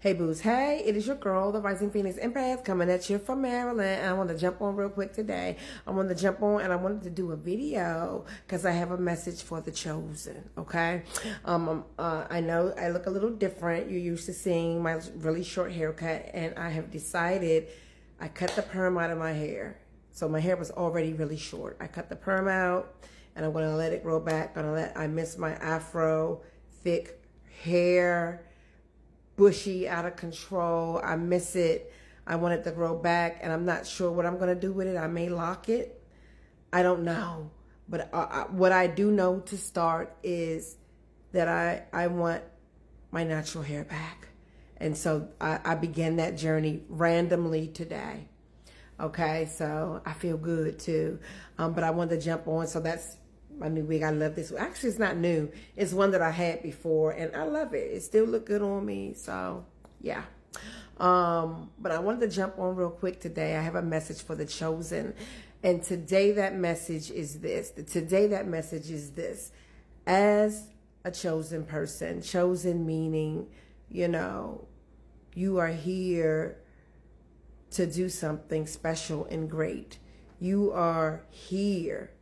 Hey boos, hey, it is your girl, the Rising Phoenix Empath, coming at you from Maryland. And I want to jump on real quick today. I wanted to jump on and I wanted to do a video because I have a message for the chosen, okay? I know I look a little different. You're used to seeing my really short haircut, and I have decided I cut the perm out of my hair. So my hair was already really short. I cut the perm out and I'm going to let it grow back. I miss my afro, thick hair, bushy, out of control. I miss it. I want it to grow back, and I'm not sure what I'm going to do with it. I may lock it. I don't know. But what I do know to start is that I want my natural hair back. And so I began that journey randomly today. Okay, so I feel good too. But I wanted to jump on, so that's my new wig. I love this. Actually, it's not new. It's one that I had before, and I love it. It still look good on me. So, yeah. But I wanted to jump on real quick today. I have a message for the chosen. And today that message is this. As a chosen person, chosen meaning, you are here to do something special and great. You are here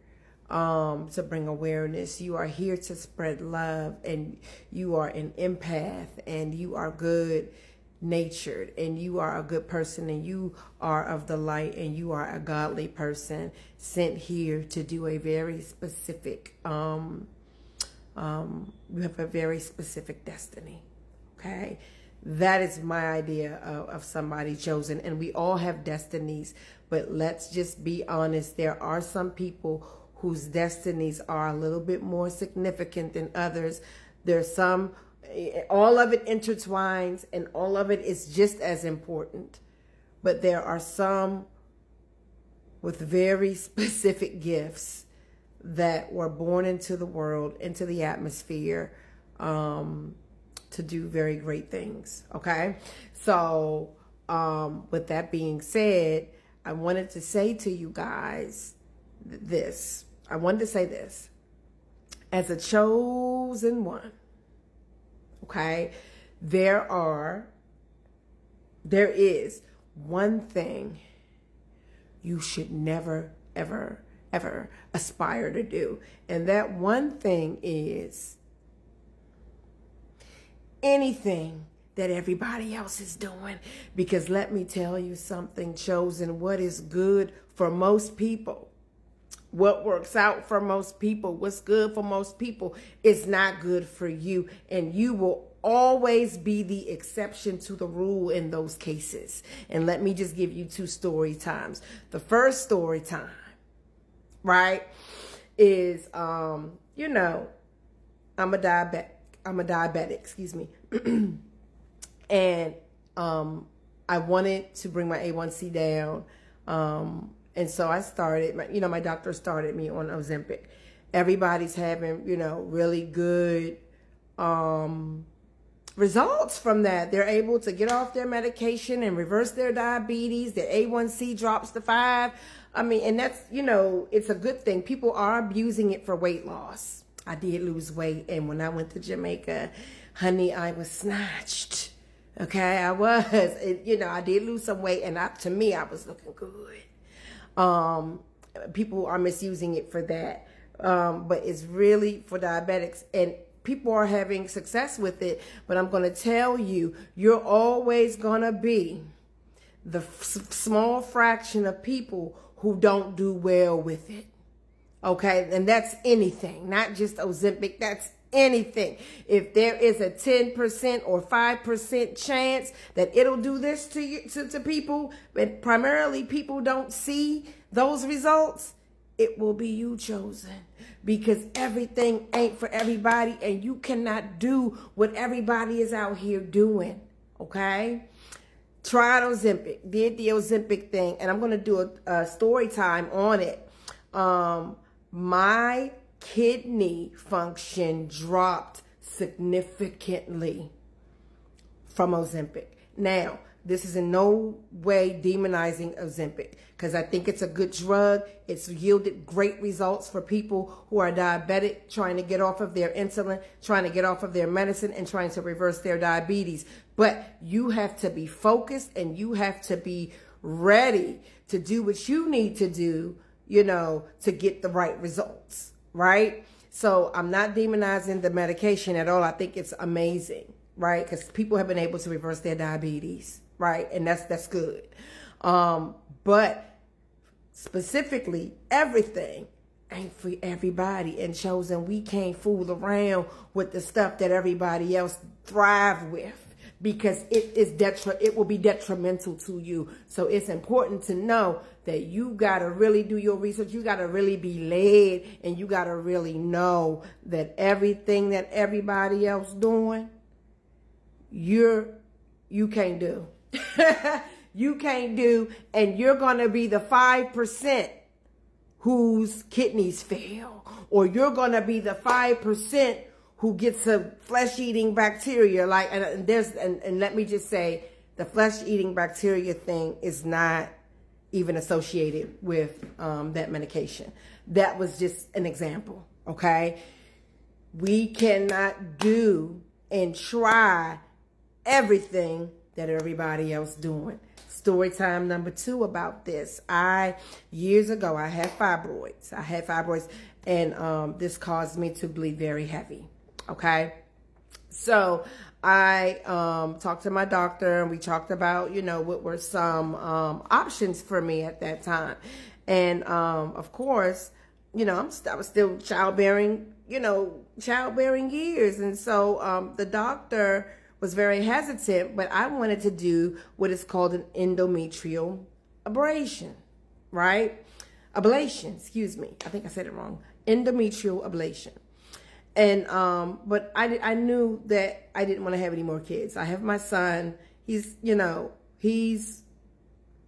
to bring awareness. You are here to spread love, and you are an empath, and you are good natured, and you are a good person, and you are of the light, and you are a godly person sent here to do a very specific, you have a very specific destiny. Okay. That is my idea of somebody chosen, and we all have destinies, but let's just be honest. There are some people whose destinies are a little bit more significant than others. There's some, all of it intertwines, and all of it is just as important. But there are some with very specific gifts that were born into the world, into the atmosphere, to do very great things. Okay. So, with that being said, I wanted to say to you guys this. I wanted to say this. As a chosen one, okay, there is one thing you should never, ever, ever aspire to do. And that one thing is anything that everybody else is doing. Because let me tell you something, chosen, what is good for most people, what works out for most people, what's good for most people is not good for you. And you will always be the exception to the rule in those cases. And let me just give you two story times. The first story time, right, is, I'm a diabetic, excuse me. And I wanted to bring my A1C down. And so I started, my doctor started me on Ozempic. Everybody's having, really good results from that. They're able to get off their medication and reverse their diabetes. Their A1C drops to 5. And that's, it's a good thing. People are abusing it for weight loss. I did lose weight, and when I went to Jamaica, honey, I was snatched. Okay, I was. I did lose some weight, and to me, I was looking good. People are misusing it for that, but it's really for diabetics, and people are having success with it. But I'm going to tell you, you're always going to be the small fraction of people who don't do well with it. Okay, and that's anything, not just Ozempic, that's anything. If there is a 10% or 5% chance that it'll do this to you, to people, but primarily people don't see those results, it will be you, chosen. Because everything ain't for everybody, and you cannot do what everybody is out here doing. Okay? Tried Ozempic, did the Ozempic thing, and I'm going to do a story time on it. My kidney function dropped significantly from Ozempic. Now, this is in no way demonizing Ozempic, because I think it's a good drug. It's yielded great results for people who are diabetic, trying to get off of their insulin, trying to get off of their medicine, and trying to reverse their diabetes. But you have to be focused, and you have to be ready to do what you need to do, to get the right results, right? So I'm not demonizing the medication at all. I think it's amazing, right? Because people have been able to reverse their diabetes, right? And that's good. But specifically, everything ain't for everybody. And Chosen, we can't fool around with the stuff that everybody else thrive with, because it will be detrimental to you. So it's important to know that you got to really do your research. You got to really be led, and you got to really know that everything that everybody else doing, you can't do. You can't do, and you're going to be the 5% whose kidneys fail, or you're going to be the 5% who gets a flesh-eating bacteria. And let me just say, the flesh-eating bacteria thing is not even associated with that medication. That was just an example, okay? We cannot do and try everything that everybody else doing. Story time number 2 about this. Years ago, I had fibroids. And this caused me to bleed very heavy. Okay. So I talked to my doctor, and we talked about, what were some options for me at that time. And of course, I was still childbearing years. And so the doctor was very hesitant, but I wanted to do what is called an endometrial ablation, right? Ablation, excuse me. I think I said it wrong. Endometrial ablation. And, but I knew that I didn't want to have any more kids. I have my son. He's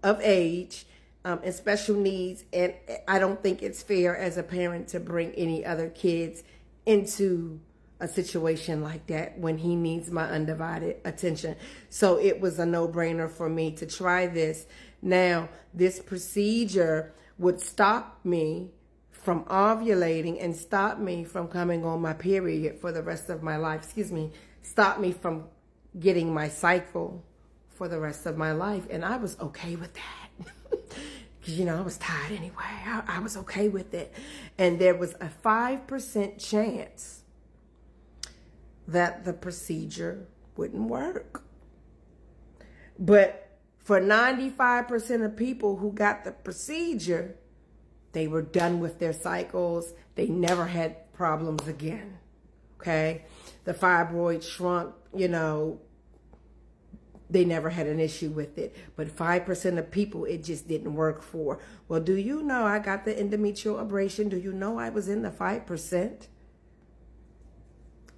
of age, and special needs. And I don't think it's fair as a parent to bring any other kids into a situation like that when he needs my undivided attention. So it was a no-brainer for me to try this. Now, this procedure would stop me from ovulating and stop me from coming on my period for the rest of my life. Stop me from getting my cycle for the rest of my life. And I was okay with that. Because, I was tired anyway. I was okay with it. And there was a 5% chance that the procedure wouldn't work. But for 95% of people who got the procedure, they were done with their cycles. They never had problems again. Okay? The fibroid shrunk, they never had an issue with it. But 5% of people, it just didn't work for. Well, do you know I got the endometrial ablation? Do you know I was in the 5%?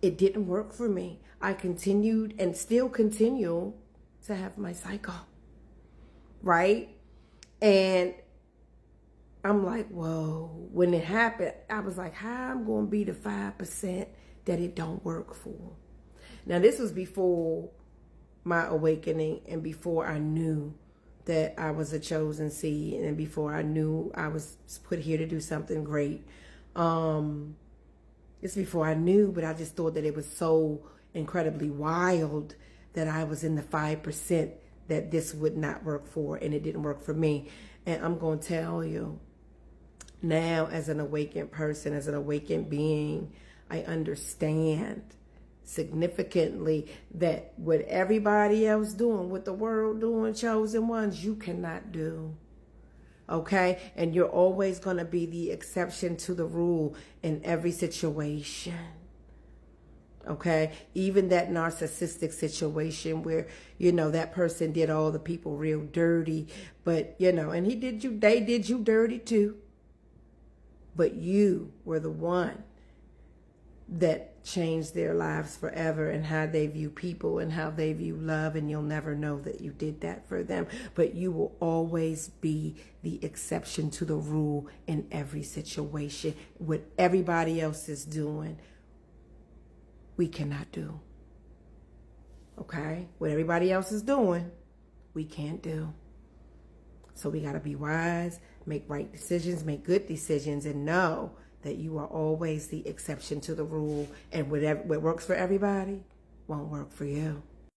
It didn't work for me. I continued and still continue to have my cycle. Right? And I'm like, whoa. When it happened, I was like, how I'm going to be the 5% that it don't work for? Now, this was before my awakening, and before I knew that I was a chosen seed, and before I knew I was put here to do something great. It's before I knew, but I just thought that it was so incredibly wild that I was in the 5% that this would not work for, and it didn't work for me. And I'm going to tell you, now as an awakened person, as an awakened being, I understand significantly that what everybody else doing, what the world doing, chosen ones, you cannot do. Okay? And you're always going to be the exception to the rule in every situation. Okay? Even that narcissistic situation where, that person did all the people real dirty, but, and they did you dirty too. But you were the one that changed their lives forever, and how they view people and how they view love, and you'll never know that you did that for them. But you will always be the exception to the rule in every situation. What everybody else is doing, we cannot do. Okay? What everybody else is doing, we can't do. So we got to be wise, make right decisions, make good decisions, and know that you are always the exception to the rule. And what works for everybody won't work for you.